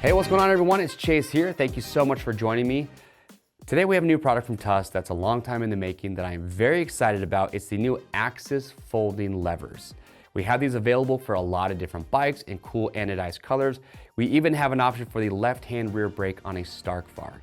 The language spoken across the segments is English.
Hey, what's going on everyone? It's Chase here. Thank you so much for joining me. Today we have a new product from Tusk that's a long time in the making that I am very excited about. It's the new Axis Folding Levers. We have these available for a lot of different bikes in cool anodized colors. We even have an option for the left-hand rear brake on a Stark Varg.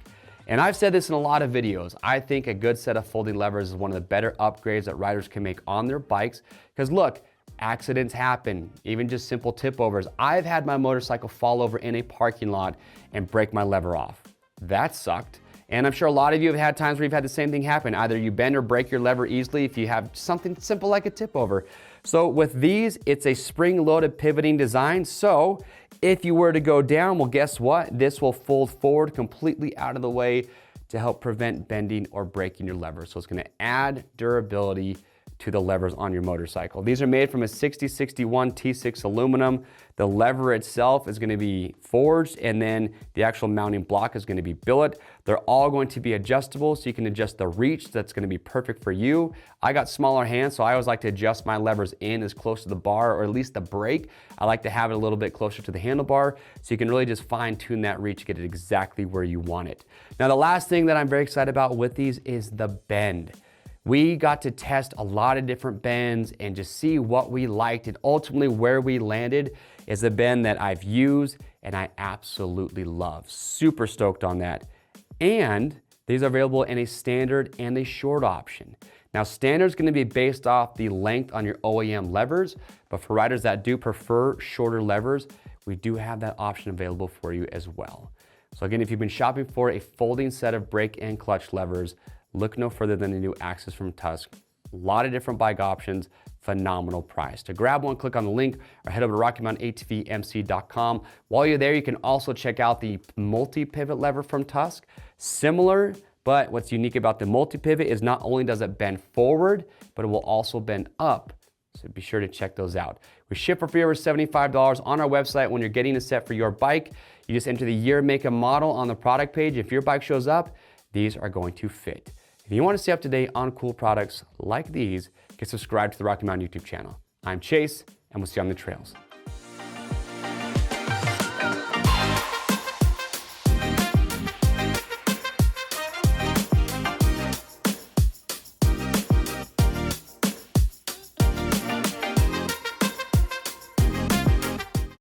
And I've said this in a lot of videos. I think a good set of folding levers is one of the better upgrades that riders can make on their bikes. Because look, accidents happen, even just simple tip overs. I've had my motorcycle fall over in a parking lot and break my lever off. That sucked. And I'm sure a lot of you have had times where you've had the same thing happen. Either you bend or break your lever easily if you have something simple like a tip over. So with these, it's a spring-loaded pivoting design. So if you were to go down, well, guess what? This will fold forward completely out of the way to help prevent bending or breaking your lever. So it's gonna add durability to the levers on your motorcycle. These are made from a 6061 T6 aluminum. The lever itself is gonna be forged, and then the actual mounting block is gonna be billet. They're all going to be adjustable, so you can adjust the reach. That's gonna be perfect for you. I got smaller hands, so I always like to adjust my levers in as close to the bar, or at least the brake. I like to have it a little bit closer to the handlebar, so you can really just fine tune that reach, get it exactly where you want it. Now, the last thing that I'm very excited about with these is the bend. We got to test a lot of different bends and just see what we liked, and ultimately where we landed is a bend that I've used and I absolutely love. Super stoked on that. And these are available in a standard and a short option. Now, standard is going to be based off the length on your OEM levers, but for riders that do prefer shorter levers, we do have that option available for you as well. So again, if you've been shopping for a folding set of brake and clutch levers, look no further than the new Axis from Tusk. A lot of different bike options, phenomenal price. To grab one, click on the link or head over to MountainATVMC.com. While you're there, you can also check out the multi-pivot lever from Tusk. Similar, but what's unique about the multi-pivot is not only does it bend forward, but it will also bend up. So be sure to check those out. We ship for free over $75 on our website. When you're getting a set for your bike, you just enter the year, make, and model on the product page. If your bike shows up, these are going to fit. If you want to stay up to date on cool products like these, get subscribed to the Rocky Mountain YouTube channel. I'm Chase, and we'll see you on the trails.